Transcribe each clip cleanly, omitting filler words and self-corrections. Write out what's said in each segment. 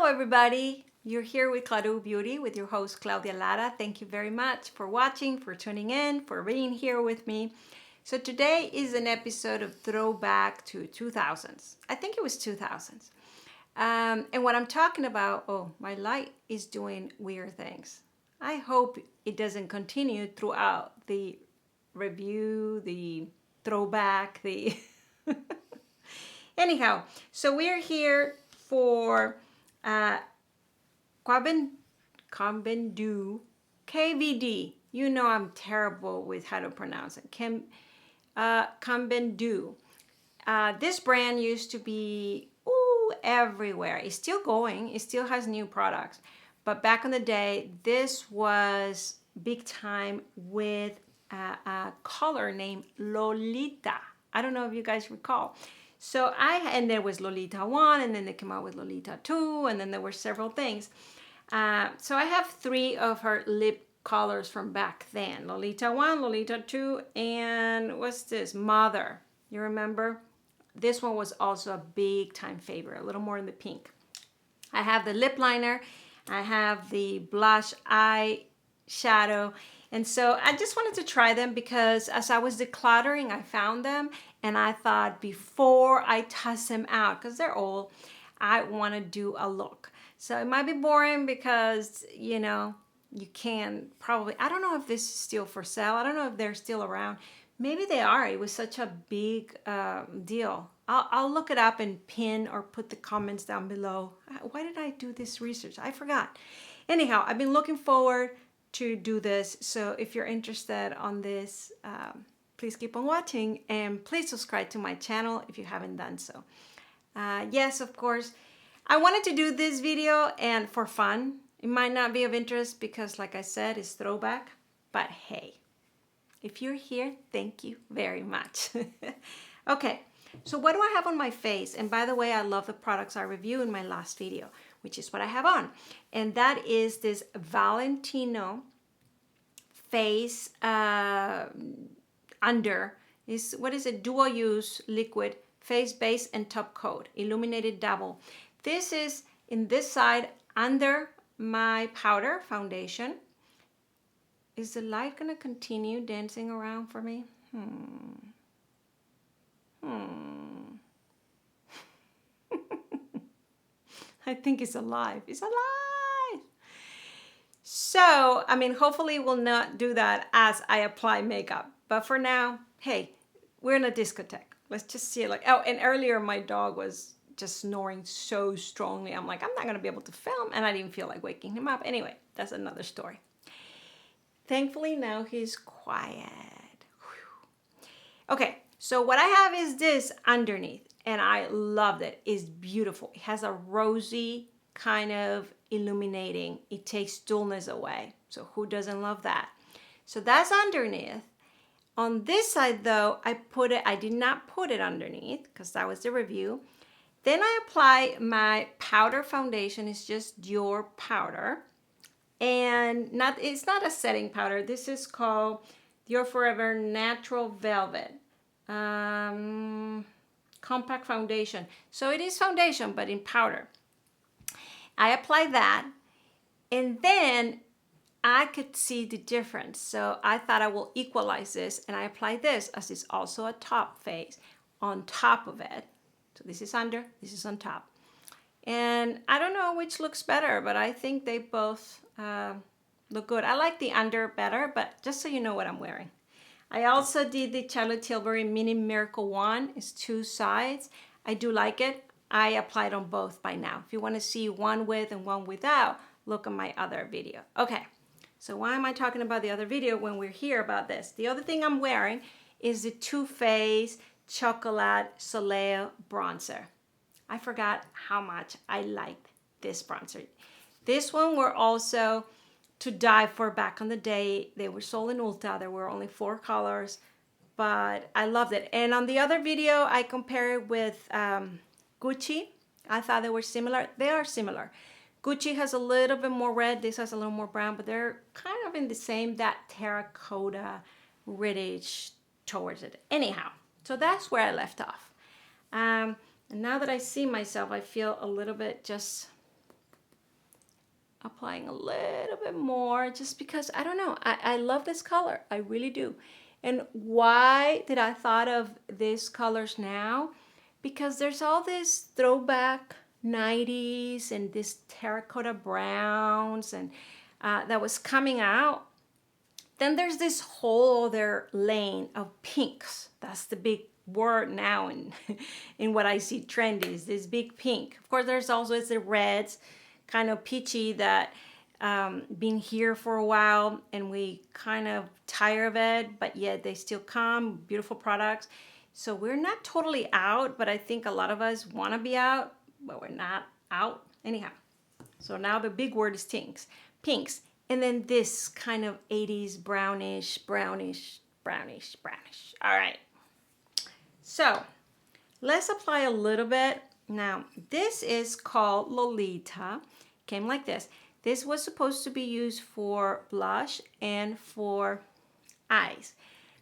Hello everybody, you're here with Claudia Beauty with your host Claudia Lara. Thank you very much for watching, for tuning in, for being here with me. So today is an episode of throwback to 2000s. I think it was 2000s. And what I'm talking about, oh, my light is doing weird things. I hope it doesn't continue throughout the review, the throwback, the... Anyhow, so we're here for Kambendu, KVD. You know I'm terrible with how to pronounce it. Kambendu. This brand used to be everywhere. It's still going. It still has new products. But back in the day, this was big time with a color named Lolita. I don't know if you guys recall. So and there was Lolita 1, and then they came out with Lolita 2, and then there were several things. So I have 3 of her lip colors from back then. Lolita 1, Lolita 2, and what's this? Mother. You remember? This one was also a big time favorite, a little more in the pink. I have the lip liner. I have the blush eye shadow. And so I just wanted to try them because as I was decluttering, I found them. And I thought before I toss them out, because they're old, I want to do a look. So it might be boring because, you know, you can probably, I don't know if this is still for sale. I don't know if they're still around. Maybe they are. It was such a big deal. I'll look it up and pin or put the comments down below. Why did I do this research? I forgot. Anyhow, I've been looking forward to do this. So if you're interested on this, please keep on watching and please subscribe to my channel if you haven't done so. Yes, of course, I wanted to do this video and for fun. It might not be of interest because, like I said, it's throwback, but hey, if you're here, thank you very much. Okay, so what do I have on my face? And by the way, I love the products I reviewed in my last video, which is what I have on. And that is this Valentino face what is it? Dual use liquid face base and top coat, illuminated double. This is in this side under my powder foundation. Is the light gonna continue dancing around for me? I think it's alive. It's alive. So, I mean, hopefully it will not do that as I apply makeup. But for now, hey, we're in a discotheque. Let's just see it like, oh, and earlier my dog was just snoring so strongly. I'm like, I'm not going to be able to film. And I didn't feel like waking him up. Anyway, that's another story. Thankfully, now he's quiet. Whew. Okay, so what I have is this underneath. And I loved it. It's beautiful. It has a rosy kind of illuminating. It takes dullness away. So who doesn't love that? So that's underneath. On this side though, I did not put it underneath because that was the review. Then I apply my powder foundation. It's just Dior powder. And it's not a setting powder. This is called Dior Forever Natural Velvet. Compact foundation. So it is foundation, but in powder. I apply that, and then I could see the difference. So I thought I will equalize this, and I apply this as it's also a top face on top of it. So this is under, this is on top. And I don't know which looks better, but I think they both look good. I like the under better, but just so you know what I'm wearing. I also did the Charlotte Tilbury Mini Miracle Wand. It's 2 sides. I do like it. I applied on both by now. If you want to see one with and one without, look at my other video. Okay, so why am I talking about the other video when we're here about this? The other thing I'm wearing is the Too Faced Chocolat Soleil Bronzer. I forgot how much I liked this bronzer. This one were also to die for back in the day. They were sold in Ulta. There were only 4 colors, but I loved it. And on the other video, I compared it with Gucci. I thought they were similar. They are similar. Gucci has a little bit more red. This has a little more brown, but they're kind of in the same, that terracotta reddish towards it. Anyhow, so that's where I left off. And now that I see myself, I feel a little bit just applying a little bit more just because, I don't know, I love this color. I really do. And why did I thought of these colors now? Because there's all this throwback 90s and this terracotta browns and that was coming out. Then there's this whole other lane of pinks. That's the big word now in, in what I see trendy is this big pink. Of course, there's also the reds, kind of peachy that been here for a while and we kind of tired of it, but yet they still come, beautiful products. So we're not totally out, but I think a lot of us want to be out, but we're not out anyhow. So now the big word is pinks. And then this kind of 80s brownish. All right. So let's apply a little bit. Now, this is called Lolita. Came like this. This was supposed to be used for blush and for eyes.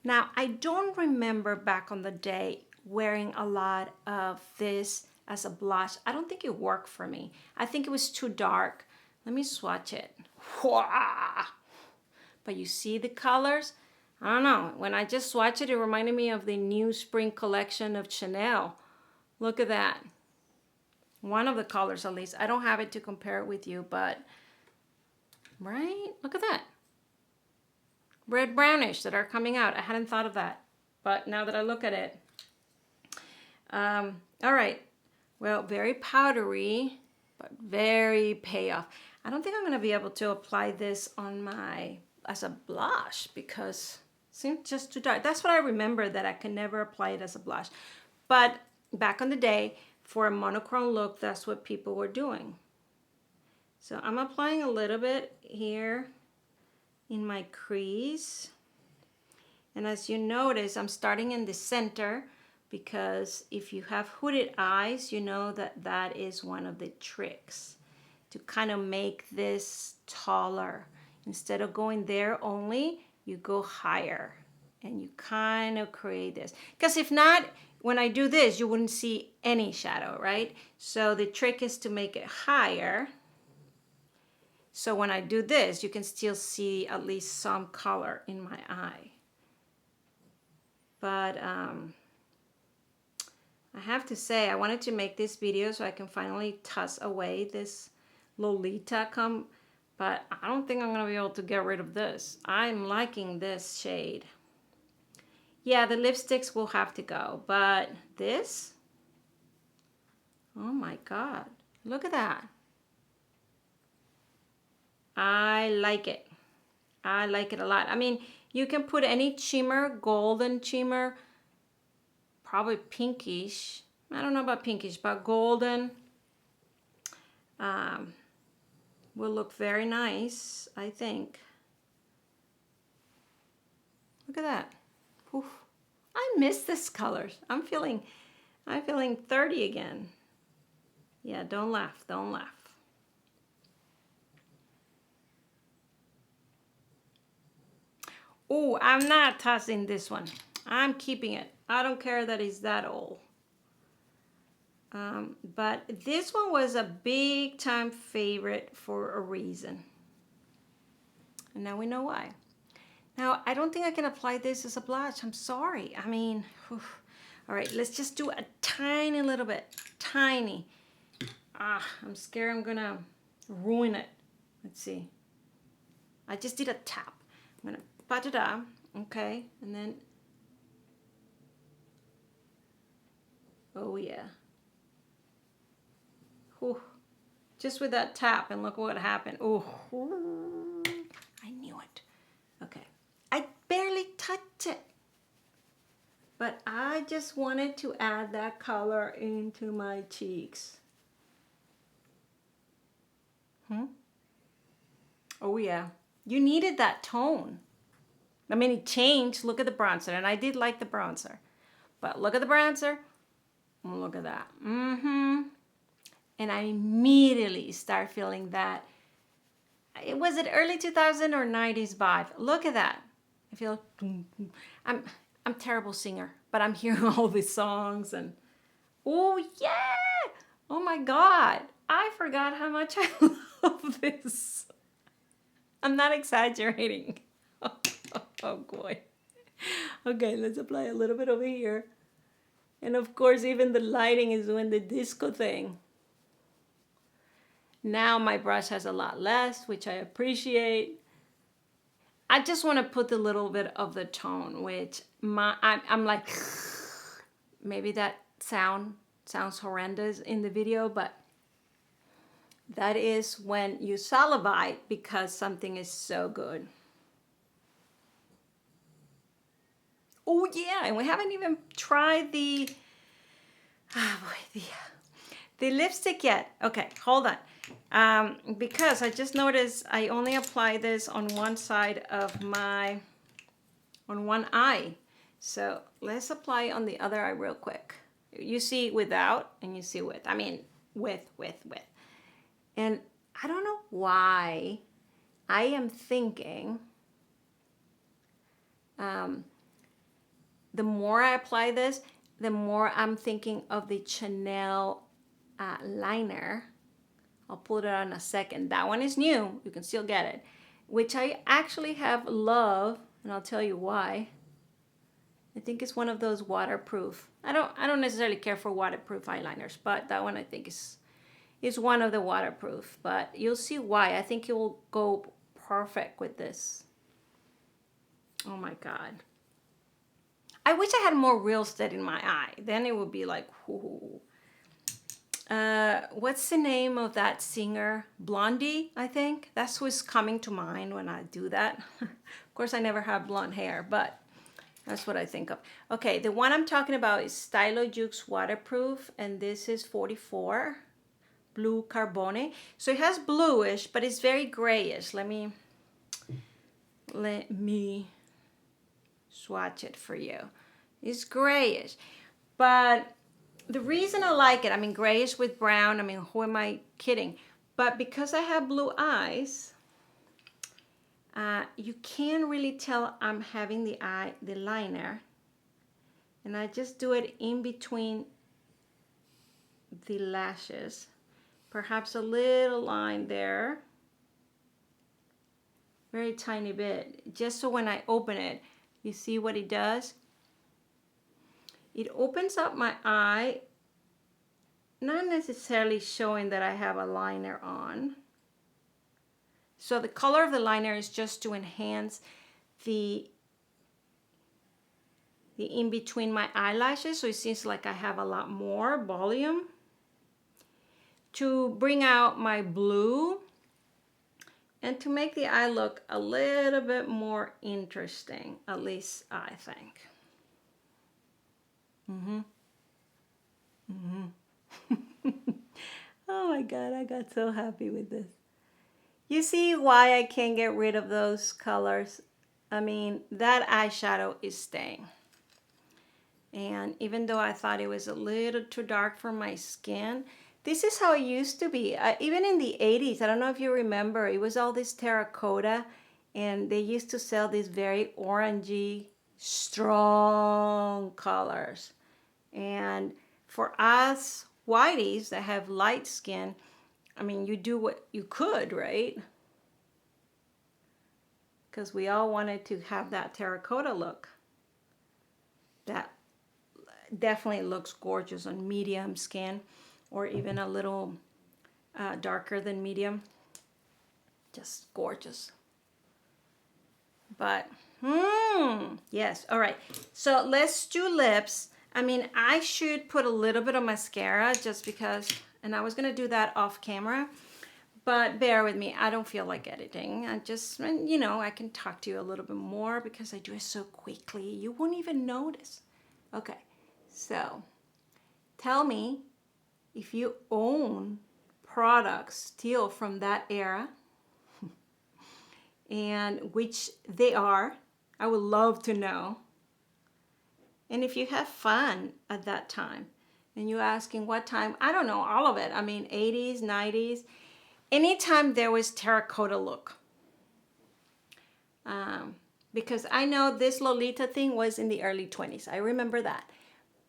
Now, I don't remember back on the day wearing a lot of this as a blush. I don't think it worked for me. I think it was too dark. Let me swatch it. But you see the colors? I don't know. When I just swatched it, it reminded me of the new spring collection of Chanel. Look at that. One of the colors at least. I don't have it to compare it with you, but right? Look at that. Red brownish that are coming out. I hadn't thought of that, but now that I look at it. All right. Well, very powdery, but very payoff. I don't think I'm going to be able to apply this on as a blush because it seems just too dark. That's what I remember, that I can never apply it as a blush. But back on the day, for a monochrome look, that's what people were doing. So I'm applying a little bit here in my crease. And as you notice, I'm starting in the center because if you have hooded eyes, you know that that is one of the tricks to kind of make this taller. Instead of going there only, you go higher and you kind of create this. Because if not, when I do this, you wouldn't see any shadow, right? So the trick is to make it higher. So when I do this, you can still see at least some color in my eye. But I have to say, I wanted to make this video so I can finally toss away this Lolita but I don't think I'm going to be able to get rid of this. I'm liking this shade. Yeah, the lipsticks will have to go, but this, oh my God, look at that. I like it. I like it a lot. I mean, you can put any shimmer, golden shimmer, probably pinkish. I don't know about pinkish, but golden will look very nice, I think. Look at that. Oof. I miss this colors. I'm feeling 30 again. Yeah, don't laugh, don't laugh. Oh, I'm not tossing this one. I'm keeping it. I don't care that it's that old. But this one was a big time favorite for a reason. And now we know why. Now, I don't think I can apply this as a blush. I'm sorry. I mean, whew. All right, let's just do a tiny little bit. Tiny. I'm scared I'm gonna ruin it. Let's see. I just did a tap. I'm gonna pat it up, okay? And then, oh yeah. Whew. Just with that tap, and look what happened. Oh, I knew it. Okay, I barely touched it, but I just wanted to add that color into my cheeks. Oh yeah, you needed that tone. I mean, it changed. Look at the bronzer, and I did like the bronzer, but look at the bronzer. Look at that. And I immediately start feeling that. Was it early 2000 or 90s vibe? Look at that. I feel, I'm a terrible singer, but I'm hearing all these songs and, oh yeah! Oh my God. I forgot how much I of this. I'm not exaggerating. Oh boy. Okay, let's apply a little bit over here. And of course, even the lighting is doing the disco thing. Now my brush has a lot less, which I appreciate. I just want to put a little bit of the tone, which I'm like, maybe that sounds horrendous in the video, but that is when you salivate because something is so good. Oh yeah, and we haven't even tried the the lipstick yet. Okay, hold on. Because I just noticed I only apply this on one side of on one eye. So let's apply on the other eye real quick. You see without and you see with. I mean, with. And I don't know why I am thinking the more I apply this, the more I'm thinking of the Chanel liner. I'll put it on a second. That one is new. You can still get it. Which I actually have love, and I'll tell you why. I think it's one of those waterproof. I don't necessarily care for waterproof eyeliners, but that one I think is one of the waterproof. But you'll see why. I think it will go perfect with this. Oh my God. I wish I had more real estate in my eye. Then it would be like, whoo. What's the name of that singer? Blondie, I think. That's what's coming to mind when I do that. Of course, I never have blonde hair, but that's what I think of. Okay, the one I'm talking about is Stylo Jukes Waterproof, and this is 44 Blue Carbone. So it has bluish, but it's very grayish. Let me swatch it for you. It's grayish, but the reason I like it, I mean, grayish with brown, I mean, who am I kidding? But because I have blue eyes, you can't really tell I'm having the liner. And I just do it in between the lashes. Perhaps a little line there. Very tiny bit. Just so when I open it, you see what it does? It opens up my eye, not necessarily showing that I have a liner on. So the color of the liner is just to enhance the in between my eyelashes, so it seems like I have a lot more volume. To bring out my blue and to make the eye look a little bit more interesting, at least I think. Oh my God, I got so happy with this. You see why I can't get rid of those colors? I mean, that eyeshadow is staying. And even though I thought it was a little too dark for my skin, this is how it used to be. Even in the 80s, I don't know if you remember, it was all this terracotta, and they used to sell these very orangey, strong colors. And for us whiteys that have light skin, I mean, you do what you could, right? Because we all wanted to have that terracotta look. That definitely looks gorgeous on medium skin, or even a little darker than medium. Just gorgeous. But, yes. All right. So let's do lips. I mean, I should put a little bit of mascara just because, and I was going to do that off camera, but bear with me. I don't feel like editing. I just, you know, I can talk to you a little bit more because I do it so quickly. You won't even notice. Okay. So tell me if you own products still from that era and which they are. I would love to know. And if you have fun at that time and you're asking what time, I don't know, all of it. I mean, 80s, 90s, anytime there was terracotta look. Because I know this Lolita thing was in the early 20s. I remember that.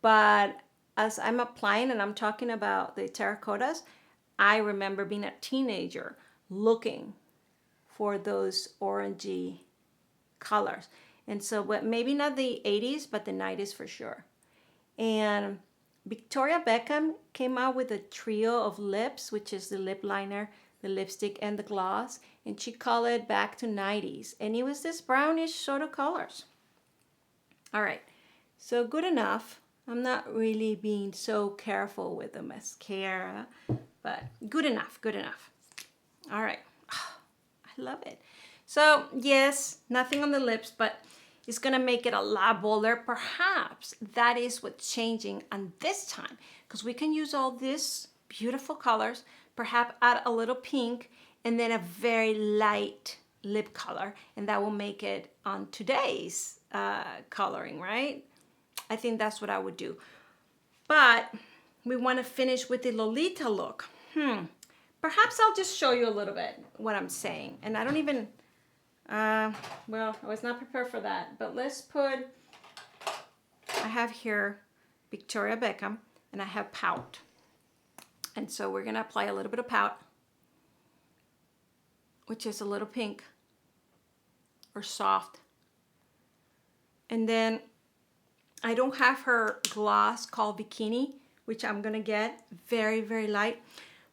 But as I'm applying and I'm talking about the terracottas, I remember being a teenager looking for those orangey colors. And so, but maybe not the 80s, but the 90s for sure. And Victoria Beckham came out with a trio of lips, which is the lip liner, the lipstick, and the gloss. And she colored back to 90s. And it was this brownish sort of colors. All right, so good enough. I'm not really being so careful with the mascara, but good enough, good enough. All right, I love it. So yes, nothing on the lips, but it's gonna make it a lot bolder. Perhaps that is what's changing on this time, because we can use all these beautiful colors, perhaps add a little pink, and then a very light lip color, and that will make it on today's coloring, right? I think that's what I would do. But we want to finish with the Lolita look. Perhaps I'll just show you a little bit what I'm saying. And I don't even, well, I was not prepared for that. But let's put, I have here Victoria Beckham, and I have Pout. And so we're going to apply a little bit of Pout, which is a little pink or soft. And then I don't have her gloss called Bikini, which I'm gonna get very, very light.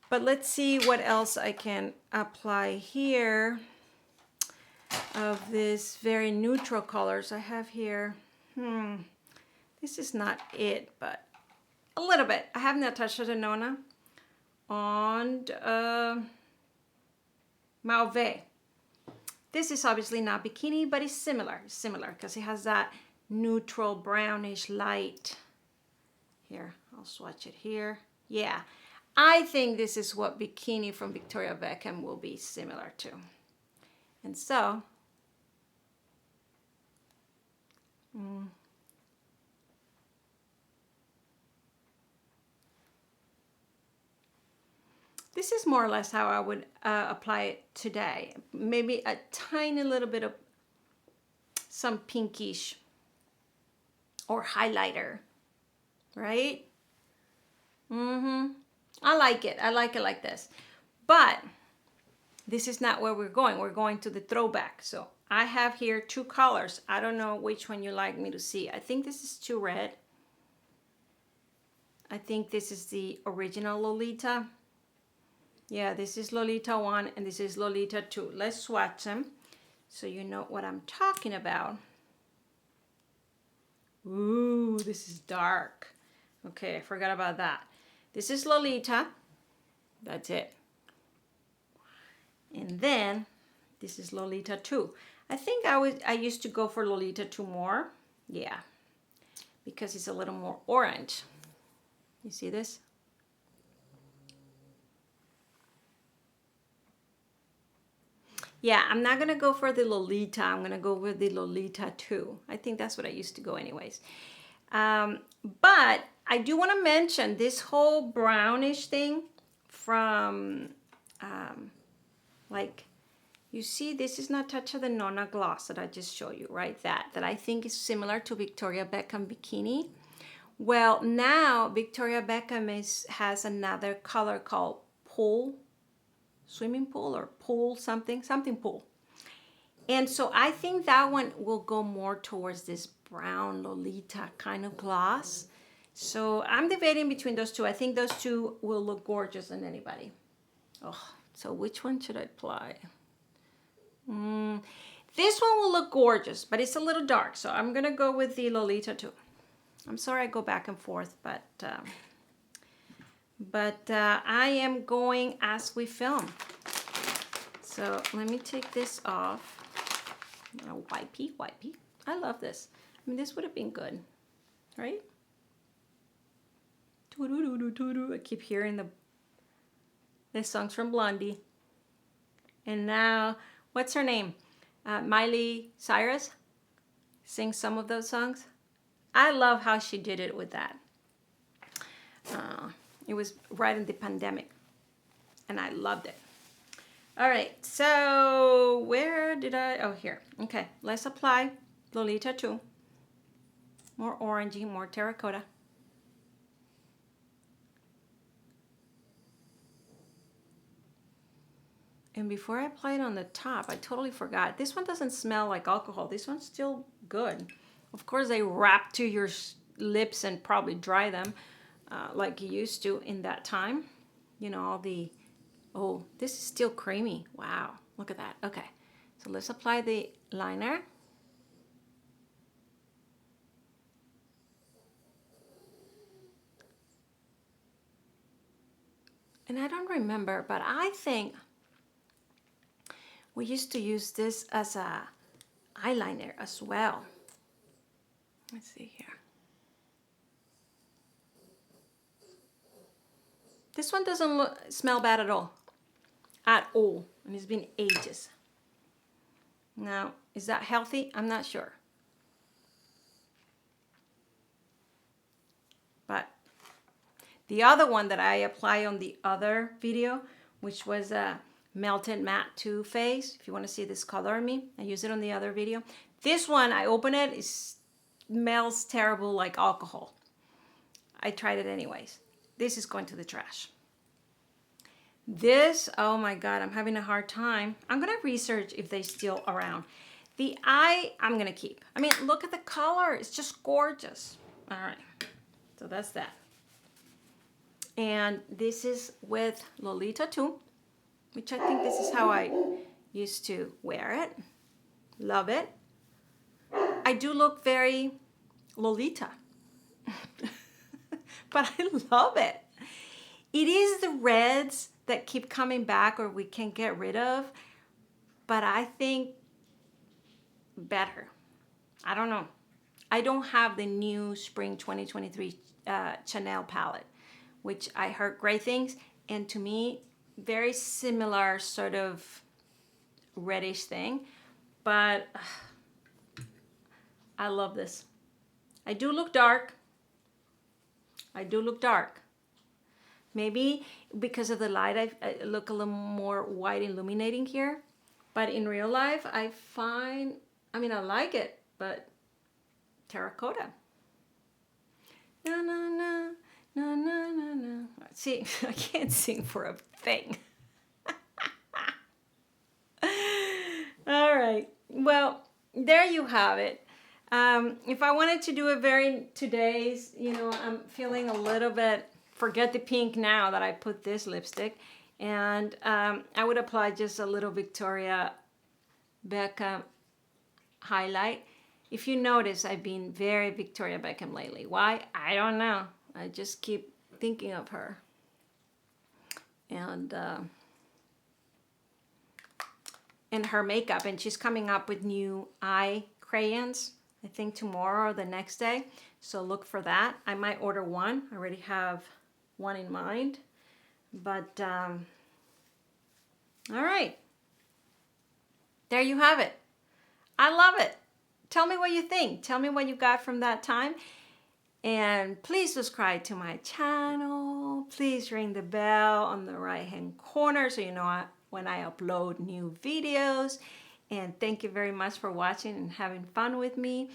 But let's see what else I can apply here of this very neutral colors I have here. This is not it, but a little bit. I have Natasha Dennona on Mauve. This is obviously not Bikini, but it's similar because it has that neutral brownish light. Here, I'll swatch it here. Yeah, I think this is what Bikini from Victoria Beckham will be similar to. And so, this is more or less how I would apply it today. Maybe a tiny little bit of some pinkish or highlighter, right? I like it. I like it like this. But this is not where we're going. We're going to the throwback. So I have here two colors. I don't know which one you like me to see. I think this is too red. I think this is the original Lolita. Yeah, this is Lolita 1 and this is Lolita 2. Let's swatch them so you know what I'm talking about. Ooh, this is dark. Okay, I forgot about that. This is Lolita. That's it. And then this is Lolita 2. I think I used to go for Lolita 2 more. Yeah, because it's a little more orange. You see this? Yeah, I'm not gonna go for the Lolita. I'm gonna go with the Lolita 2. I think that's what I used to go anyways. But I do want to mention this whole brownish thing from, like, you see, this is Natasha Dennona gloss that I just showed you, right? That I think is similar to Victoria Beckham Bikini. Well, now Victoria Beckham has another color called Pool, swimming pool or pool something pool. And so I think that one will go more towards this brown Lolita kind of gloss. So I'm debating between those two. I think those two will look gorgeous on anybody. Oh, so which one should I apply? This one will look gorgeous, but it's a little dark. So I'm gonna go with the Lolita 2. I'm sorry I go back and forth, but I am going as we film. So let me take this off. Wipey. I love this. I mean, this would have been good, right? I keep hearing the songs from Blondie. And now, what's her name? Miley Cyrus sings some of those songs. I love how she did it with that. It was right in the pandemic, and I loved it. All right, so where did oh, here. Okay, let's apply Lolita 2. More orangey, more terracotta. And before I apply it on the top, I totally forgot. This one doesn't smell like alcohol. This one's still good. Of course, they wrap to your lips and probably dry them like you used to in that time. You know, all the, oh, this is still creamy. Wow, look at that. Okay, so let's apply the liner. And I don't remember, but I think we used to use this as a eyeliner as well. Let's see here. This one doesn't smell bad at all. At all. And it's been ages. Now, is that healthy? I'm not sure. But the other one that I apply on the other video, which was a Melted Matte 2 Face, if you want to see this color on me, I use it on the other video. This one, I open it, it smells terrible like alcohol. I tried it anyways. This is going to the trash. This, oh my God, I'm having a hard time. I'm gonna research if they're still around. The eye, I'm gonna keep. I mean, look at the color, it's just gorgeous. All right, so that's that. And this is with Lolita II, which I think this is how I used to wear it. Love it. I do look very Lolita, but I love it. It is the reds that keep coming back or we can't get rid of, but I think better. I don't know. I don't have the new Spring 2023 Chanel palette, which I heard great things, and to me, very similar sort of reddish thing, but I love this. I do look dark. I do look dark. Maybe because of the light, I look a little more white illuminating here. But in real life, I find, I mean, I like it, but terracotta. Na, na, na, na, na, na, na. See, I can't sing for a thing. All right. Well, there you have it. If I wanted to do a today's, you know, I'm feeling a little bit, forget the pink now that I put this lipstick, and I would apply just a little Victoria Beckham highlight. If you notice, I've been very Victoria Beckham lately. Why? I don't know. I just keep thinking of her. And her makeup, and she's coming up with new eye crayons, I think tomorrow or the next day. So look for that. I might order one. I already have one in mind. But, all right. There you have it. I love it. Tell me what you think. Tell me what you got from that time. And please subscribe to my channel. Please ring the bell on the right-hand corner so you know when I upload new videos. And thank you very much for watching and having fun with me.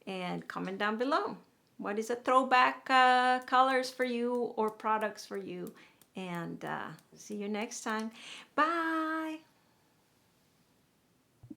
And comment down below. What is a throwback colors for you or products for you? And see you next time. Bye.